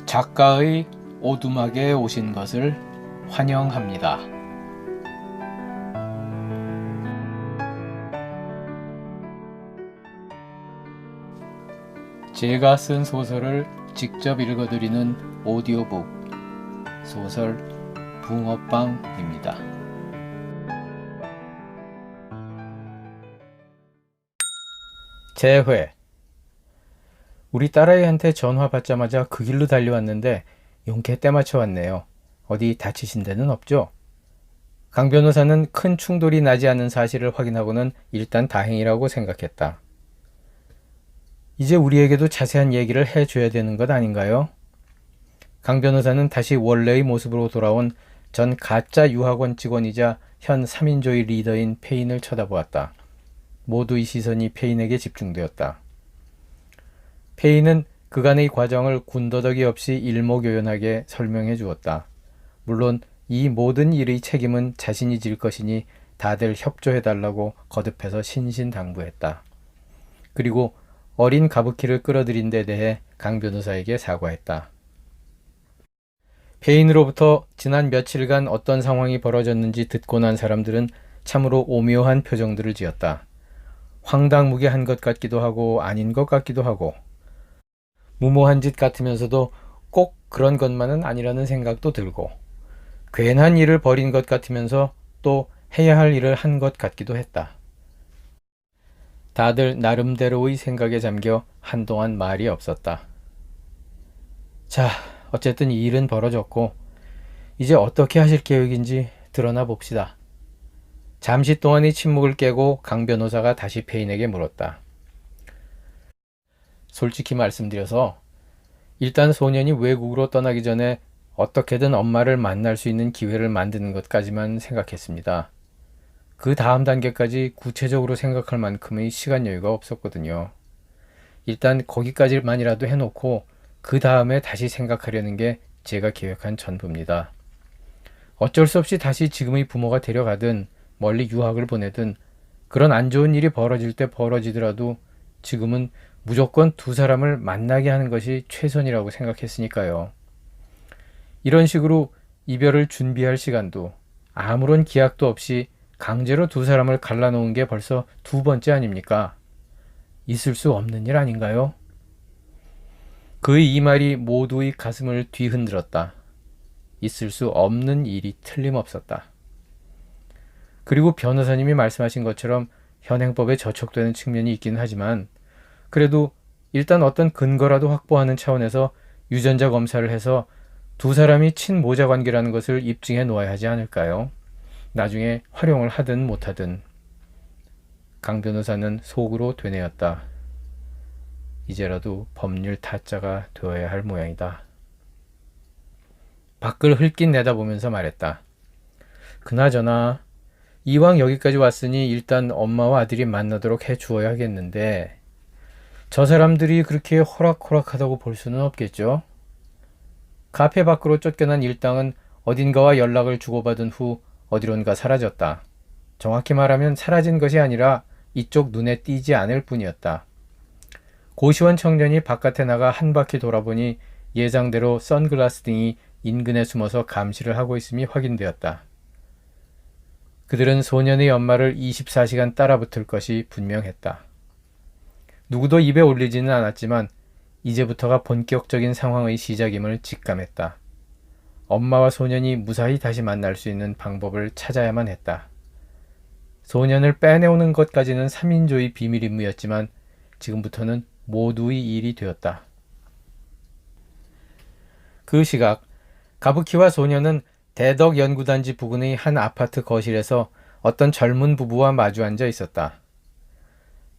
작가의 오두막에 오신 것을 환영합니다. 제가 쓴 소설을 직접 읽어드리는 오디오북 소설 붕어빵입니다. 재회. 우리 딸아이한테 전화 받자마자 그 길로 달려왔는데 용케 때맞춰 왔네요. 어디 다치신 데는 없죠? 강 변호사는 큰 충돌이 나지 않은 사실을 확인하고는 일단 다행이라고 생각했다. 이제 우리에게도 자세한 얘기를 해줘야 되는 것 아닌가요? 강 변호사는 다시 원래의 모습으로 돌아온 전 가짜 유학원 직원이자 현 3인조의 리더인 페인을 쳐다보았다. 모두의 시선이 페인에게 집중되었다. 페인은 그간의 과정을 군더더기 없이 일목요연하게 설명해 주었다. 물론 이 모든 일의 책임은 자신이 질 것이니 다들 협조해달라고 거듭해서 신신당부했다. 그리고 어린 가부키를 끌어들인 데 대해 강 변호사에게 사과했다. 페인으로부터 지난 며칠간 어떤 상황이 벌어졌는지 듣고 난 사람들은 참으로 오묘한 표정들을 지었다. 황당무계한 것 같기도 하고 아닌 것 같기도 하고 무모한 짓 같으면서도 꼭 그런 것만은 아니라는 생각도 들고 괜한 일을 벌인 것 같으면서 또 해야 할 일을 한 것 같기도 했다. 다들 나름대로의 생각에 잠겨 한동안 말이 없었다. 자, 어쨌든 이 일은 벌어졌고 이제 어떻게 하실 계획인지 드러나 봅시다. 잠시 동안의 침묵을 깨고 강 변호사가 다시 페인에게 물었다. 솔직히 말씀드려서 일단 소년이 외국으로 떠나기 전에 어떻게든 엄마를 만날 수 있는 기회를 만드는 것까지만 생각했습니다. 그 다음 단계까지 구체적으로 생각할 만큼의 시간 여유가 없었거든요. 일단 거기까지만이라도 해놓고 그 다음에 다시 생각하려는 게 제가 계획한 전부입니다. 어쩔 수 없이 다시 지금의 부모가 데려가든 멀리 유학을 보내든 그런 안 좋은 일이 벌어질 때 벌어지더라도 지금은 무조건 두 사람을 만나게 하는 것이 최선이라고 생각했으니까요. 이런 식으로 이별을 준비할 시간도 아무런 기약도 없이 강제로 두 사람을 갈라놓은 게 벌써 두 번째 아닙니까? 있을 수 없는 일 아닌가요? 그의 이 말이 모두의 가슴을 뒤흔들었다. 있을 수 없는 일이 틀림없었다. 그리고 변호사님이 말씀하신 것처럼 현행법에 저촉되는 측면이 있긴 하지만 그래도 일단 어떤 근거라도 확보하는 차원에서 유전자 검사를 해서 두 사람이 친모자 관계라는 것을 입증해 놓아야 하지 않을까요? 나중에 활용을 하든 못하든. 강 변호사는 속으로 되뇌었다. 이제라도 법률 타짜가 되어야 할 모양이다. 밖을 흘낏 내다보면서 말했다. 그나저나 이왕 여기까지 왔으니 일단 엄마와 아들이 만나도록 해주어야 하겠는데 저 사람들이 그렇게 호락호락하다고 볼 수는 없겠죠? 카페 밖으로 쫓겨난 일당은 어딘가와 연락을 주고받은 후 어디론가 사라졌다. 정확히 말하면 사라진 것이 아니라 이쪽 눈에 띄지 않을 뿐이었다. 고시원 청년이 바깥에 나가 한 바퀴 돌아보니 예상대로 선글라스 등이 인근에 숨어서 감시를 하고 있음이 확인되었다. 그들은 소년의 엄마를 24시간 따라붙을 것이 분명했다. 누구도 입에 올리지는 않았지만 이제부터가 본격적인 상황의 시작임을 직감했다. 엄마와 소년이 무사히 다시 만날 수 있는 방법을 찾아야만 했다. 소년을 빼내오는 것까지는 3인조의 비밀 임무였지만 지금부터는 모두의 일이 되었다. 그 시각 가부키와 소년은 대덕연구단지 부근의 한 아파트 거실에서 어떤 젊은 부부와 마주 앉아 있었다.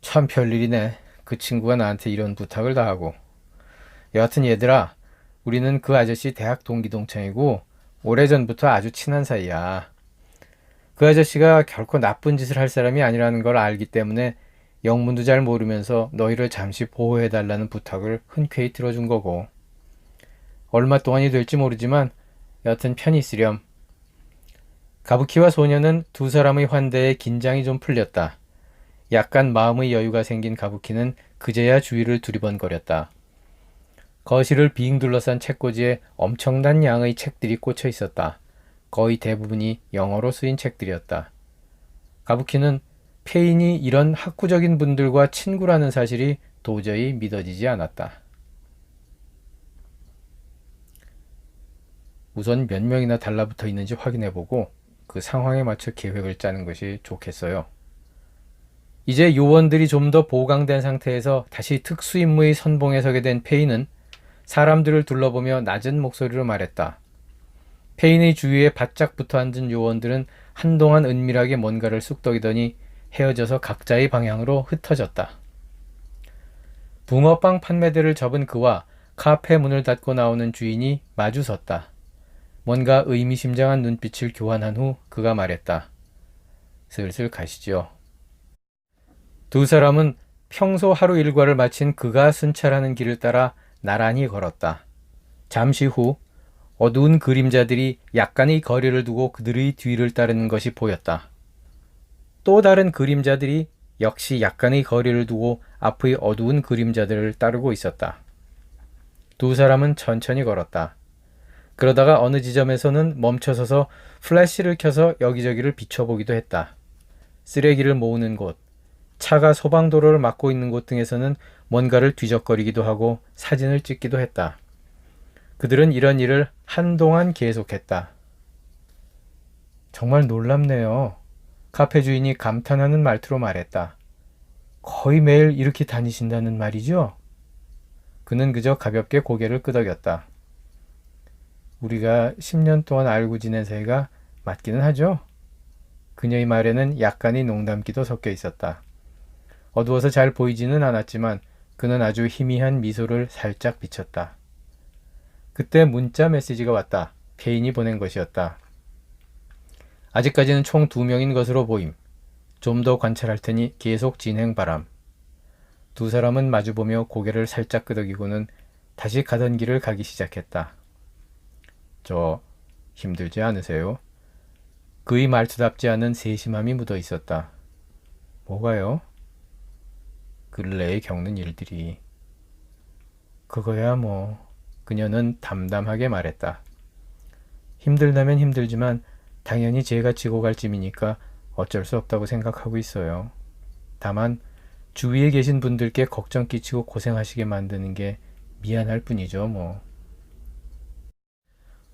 참 별일이네. 그 친구가 나한테 이런 부탁을 다 하고. 여하튼 얘들아, 우리는 그 아저씨 대학 동기 동창이고 오래전부터 아주 친한 사이야. 그 아저씨가 결코 나쁜 짓을 할 사람이 아니라는 걸 알기 때문에 영문도 잘 모르면서 너희를 잠시 보호해달라는 부탁을 흔쾌히 들어준 거고. 얼마 동안이 될지 모르지만 여하튼 편히 있으렴. 가부키와 소녀는 두 사람의 환대에 긴장이 좀 풀렸다. 약간 마음의 여유가 생긴 가부키는 그제야 주위를 두리번거렸다. 거실을 빙 둘러싼 책꽂이에 엄청난 양의 책들이 꽂혀 있었다. 거의 대부분이 영어로 쓰인 책들이었다. 가부키는 페인이 이런 학구적인 분들과 친구라는 사실이 도저히 믿어지지 않았다. 우선 몇 명이나 달라붙어 있는지 확인해보고 그 상황에 맞춰 계획을 짜는 것이 좋겠어요. 이제 요원들이 좀 더 보강된 상태에서 다시 특수임무의 선봉에 서게 된 페인은 사람들을 둘러보며 낮은 목소리로 말했다. 페인의 주위에 바짝 붙어 앉은 요원들은 한동안 은밀하게 뭔가를 쑥덕이더니 헤어져서 각자의 방향으로 흩어졌다. 붕어빵 판매대를 접은 그와 카페 문을 닫고 나오는 주인이 마주 섰다. 뭔가 의미심장한 눈빛을 교환한 후 그가 말했다. 슬슬 가시죠. 두 사람은 평소 하루 일과를 마친 그가 순찰하는 길을 따라 나란히 걸었다. 잠시 후 어두운 그림자들이 약간의 거리를 두고 그들의 뒤를 따르는 것이 보였다. 또 다른 그림자들이 역시 약간의 거리를 두고 앞의 어두운 그림자들을 따르고 있었다. 두 사람은 천천히 걸었다. 그러다가 어느 지점에서는 멈춰서서 플래시를 켜서 여기저기를 비춰보기도 했다. 쓰레기를 모으는 곳, 차가 소방도로를 막고 있는 곳 등에서는 뭔가를 뒤적거리기도 하고 사진을 찍기도 했다. 그들은 이런 일을 한동안 계속했다. 정말 놀랍네요. 카페 주인이 감탄하는 말투로 말했다. 거의 매일 이렇게 다니신다는 말이죠? 그는 그저 가볍게 고개를 끄덕였다. 우리가 10년 동안 알고 지낸 사이가 맞기는 하죠? 그녀의 말에는 약간의 농담기도 섞여 있었다. 어두워서 잘 보이지는 않았지만 그는 아주 희미한 미소를 살짝 비쳤다. 그때 문자 메시지가 왔다. 페인이 보낸 것이었다. 아직까지는 총 2명인 것으로 보임. 좀 더 관찰할 테니 계속 진행 바람. 두 사람은 마주보며 고개를 살짝 끄덕이고는 다시 가던 길을 가기 시작했다. 저 힘들지 않으세요? 그의 말투답지 않은 세심함이 묻어 있었다. 뭐가요? 근래에 겪는 일들이. 그거야 뭐. 그녀는 담담하게 말했다. 힘들다면 힘들지만 당연히 제가 지고 갈 짐이니까 어쩔 수 없다고 생각하고 있어요. 다만 주위에 계신 분들께 걱정 끼치고 고생하시게 만드는 게 미안할 뿐이죠 뭐.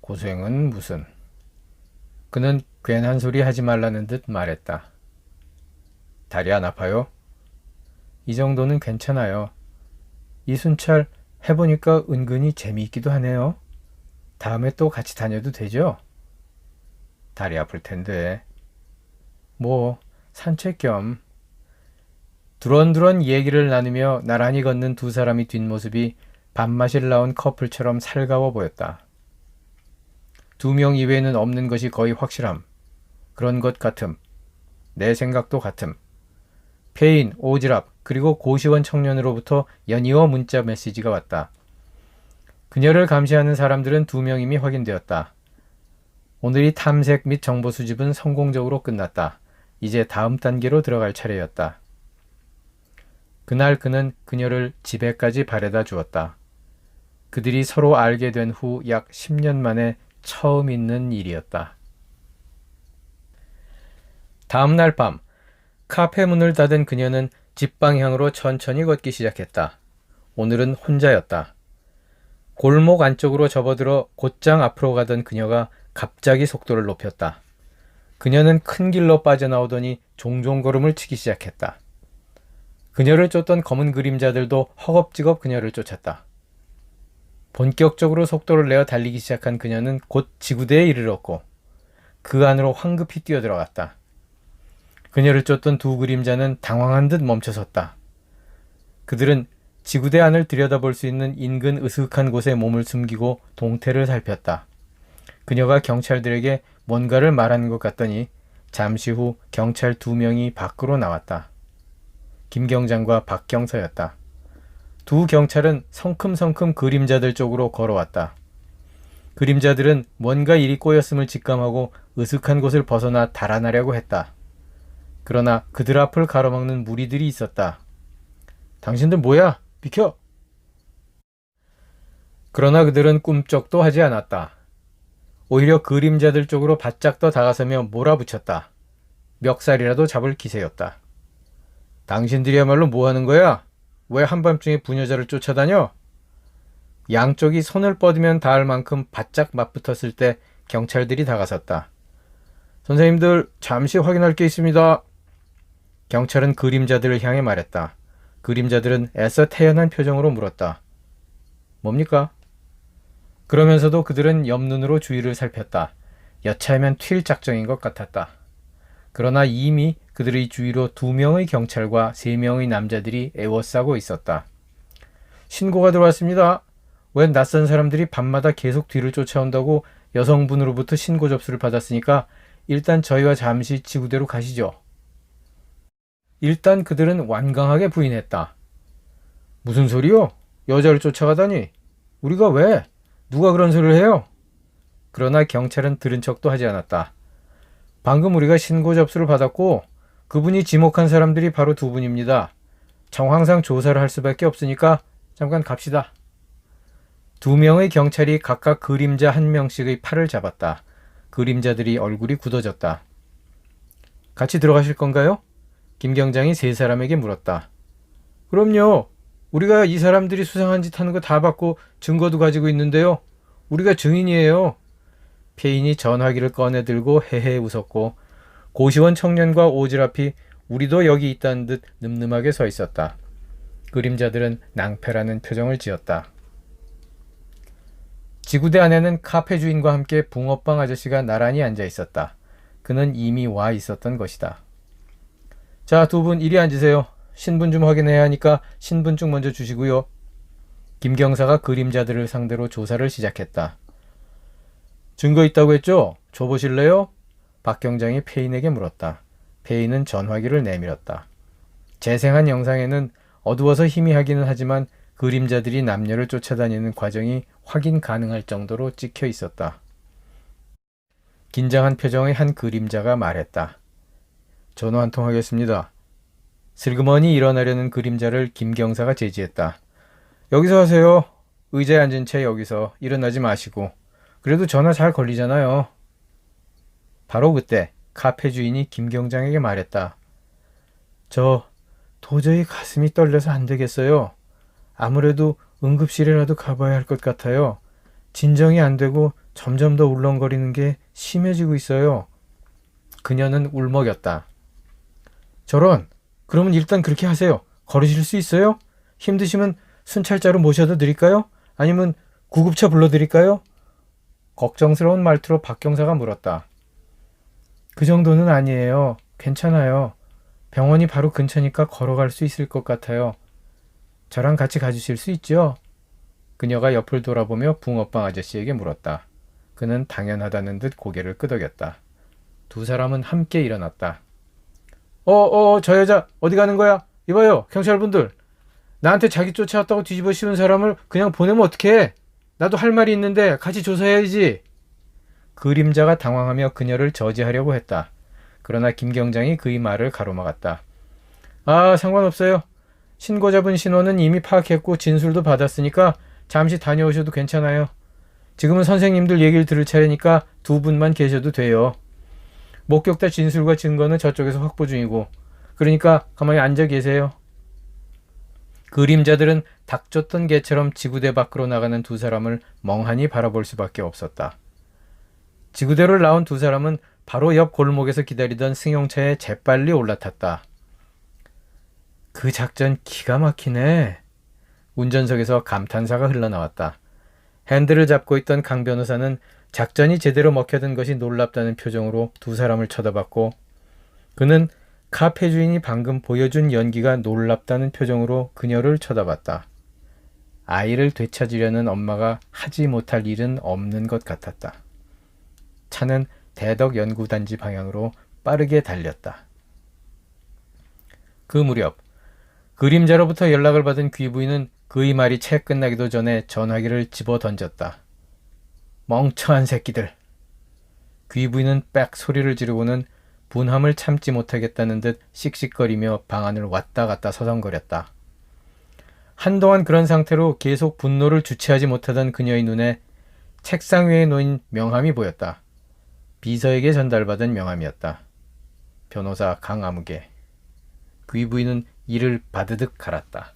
고생은 무슨. 그는 괜한 소리 하지 말라는 듯 말했다. 다리 안 아파요? 이 정도는 괜찮아요. 이 순찰 해보니까 은근히 재미있기도 하네요. 다음에 또 같이 다녀도 되죠? 다리 아플 텐데. 뭐 산책 겸. 두런두런 얘기를 나누며 나란히 걷는 두 사람의 뒷모습이 밥맛을 나온 커플처럼 살가워 보였다. 2명 이외에는 없는 것이 거의 확실함. 그런 것 같음. 내 생각도 같음. 페인, 오지랖, 그리고 고시원 청년으로부터 연이어 문자 메시지가 왔다. 그녀를 감시하는 사람들은 2명임이 확인되었다. 오늘이 탐색 및 정보 수집은 성공적으로 끝났다. 이제 다음 단계로 들어갈 차례였다. 그날 그는 그녀를 집에까지 바래다 주었다. 그들이 서로 알게 된 후 약 10년 만에 처음 있는 일이었다. 다음 날 밤, 카페 문을 닫은 그녀는 집 방향으로 천천히 걷기 시작했다. 오늘은 혼자였다. 골목 안쪽으로 접어들어 곧장 앞으로 가던 그녀가 갑자기 속도를 높였다. 그녀는 큰 길로 빠져나오더니 종종 걸음을 치기 시작했다. 그녀를 쫓던 검은 그림자들도 허겁지겁 그녀를 쫓았다. 본격적으로 속도를 내어 달리기 시작한 그녀는 곧 지구대에 이르렀고 그 안으로 황급히 뛰어들어갔다. 그녀를 쫓던 두 그림자는 당황한 듯 멈춰섰다. 그들은 지구대 안을 들여다볼 수 있는 인근 으슥한 곳에 몸을 숨기고 동태를 살폈다. 그녀가 경찰들에게 뭔가를 말하는 것 같더니 잠시 후 경찰 2명이 밖으로 나왔다. 김 경장과 박 경서였다. 두 경찰은 성큼성큼 그림자들 쪽으로 걸어왔다. 그림자들은 뭔가 일이 꼬였음을 직감하고 으슥한 곳을 벗어나 달아나려고 했다. 그러나 그들 앞을 가로막는 무리들이 있었다. 당신들 뭐야? 비켜! 그러나 그들은 꿈쩍도 하지 않았다. 오히려 그림자들 쪽으로 바짝 더 다가서며 몰아붙였다. 멱살이라도 잡을 기세였다. 당신들이야말로 뭐 하는 거야? 왜 한밤중에 부녀자를 쫓아다녀? 양쪽이 손을 뻗으면 닿을 만큼 바짝 맞붙었을 때 경찰들이 다가섰다. 선생님들, 잠시 확인할 게 있습니다. 경찰은 그림자들을 향해 말했다. 그림자들은 애써 태연한 표정으로 물었다. 뭡니까? 그러면서도 그들은 옆눈으로 주위를 살폈다. 여차하면 튈 작정인 것 같았다. 그러나 이미 그들의 주위로 2명의 경찰과 3명의 남자들이 에워싸고 있었다. 신고가 들어왔습니다. 웬 낯선 사람들이 밤마다 계속 뒤를 쫓아온다고 여성분으로부터 신고 접수를 받았으니까 일단 저희와 잠시 지구대로 가시죠. 일단 그들은 완강하게 부인했다. 무슨 소리요? 여자를 쫓아가다니? 우리가 왜? 누가 그런 소리를 해요? 그러나 경찰은 들은 척도 하지 않았다. 방금 우리가 신고 접수를 받았고 그분이 지목한 사람들이 바로 2분입니다. 정황상 조사를 할 수밖에 없으니까 잠깐 갑시다. 2명의 경찰이 각각 그림자 1명씩의 팔을 잡았다. 그림자들이 얼굴이 굳어졌다. 같이 들어가실 건가요? 김 경장이 3사람에게 물었다. 그럼요. 우리가 이 사람들이 수상한 짓 하는 거 다 봤고 증거도 가지고 있는데요. 우리가 증인이에요. 폐인이 전화기를 꺼내 들고 헤헤 웃었고 고시원 청년과 오지랖이 우리도 여기 있다는 듯 늠름하게 서 있었다. 그림자들은 낭패라는 표정을 지었다. 지구대 안에는 카페 주인과 함께 붕어빵 아저씨가 나란히 앉아 있었다. 그는 이미 와 있었던 것이다. 자, 2분 이리 앉으세요. 신분 좀 확인해야 하니까 신분증 먼저 주시고요. 김 경사가 그림자들을 상대로 조사를 시작했다. 증거 있다고 했죠? 줘보실래요? 박 경장이 폐인에게 물었다. 폐인은 전화기를 내밀었다. 재생한 영상에는 어두워서 희미하기는 하지만 그림자들이 남녀를 쫓아다니는 과정이 확인 가능할 정도로 찍혀 있었다. 긴장한 표정의 한 그림자가 말했다. 전화 한 통 하겠습니다. 슬그머니 일어나려는 그림자를 김 경사가 제지했다. 여기서 하세요. 의자에 앉은 채 여기서 일어나지 마시고. 그래도 전화 잘 걸리잖아요. 바로 그때 카페 주인이 김 경장에게 말했다. 저 도저히 가슴이 떨려서 안 되겠어요. 아무래도 응급실에라도 가봐야 할 것 같아요. 진정이 안 되고 점점 더 울렁거리는 게 심해지고 있어요. 그녀는 울먹였다. 저런, 그러면 일단 그렇게 하세요. 걸으실 수 있어요? 힘드시면 순찰자로 모셔다 드릴까요? 아니면 구급차 불러드릴까요? 걱정스러운 말투로 박 경사가 물었다. 그 정도는 아니에요. 괜찮아요. 병원이 바로 근처니까 걸어갈 수 있을 것 같아요. 저랑 같이 가주실 수 있죠? 그녀가 옆을 돌아보며 붕어빵 아저씨에게 물었다. 그는 당연하다는 듯 고개를 끄덕였다. 2사람은 함께 일어났다. 저 여자 어디 가는 거야? 이봐요, 경찰분들. 나한테 자기 쫓아왔다고 뒤집어 씌운 사람을 그냥 보내면 어떡해? 나도 할 말이 있는데 같이 조사해야지. 그림자가 당황하며 그녀를 저지하려고 했다. 그러나 김 경장이 그의 말을 가로막았다. 아, 상관없어요. 신고 잡은 신원은 이미 파악했고 진술도 받았으니까 잠시 다녀오셔도 괜찮아요. 지금은 선생님들 얘기를 들을 차례니까 2분만 계셔도 돼요. 목격자 진술과 증거는 저쪽에서 확보 중이고, 그러니까 가만히 앉아 계세요. 그림자들은 닥쳤던 개처럼 지구대 밖으로 나가는 2사람을 멍하니 바라볼 수밖에 없었다. 지구대로 나온 2사람은 바로 옆 골목에서 기다리던 승용차에 재빨리 올라탔다. 그 작전 기가 막히네. 운전석에서 감탄사가 흘러나왔다. 핸들을 잡고 있던 강 변호사는 작전이 제대로 먹혀든 것이 놀랍다는 표정으로 2사람을 쳐다봤고, 그는 카페 주인이 방금 보여준 연기가 놀랍다는 표정으로 그녀를 쳐다봤다. 아이를 되찾으려는 엄마가 하지 못할 일은 없는 것 같았다. 차는 대덕연구단지 방향으로 빠르게 달렸다. 그 무렵 그림자로부터 연락을 받은 귀부인은 그의 말이 채 끝나기도 전에 전화기를 집어 던졌다. 멍청한 새끼들. 귀부인은 빽 소리를 지르고는 분함을 참지 못하겠다는 듯 씩씩거리며 방 안을 왔다 갔다 서성거렸다. 한동안 그런 상태로 계속 분노를 주체하지 못하던 그녀의 눈에 책상 위에 놓인 명함이 보였다. 비서에게 전달받은 명함이었다. 변호사 강아무개. 귀 부위는 이를 바드득 갈았다.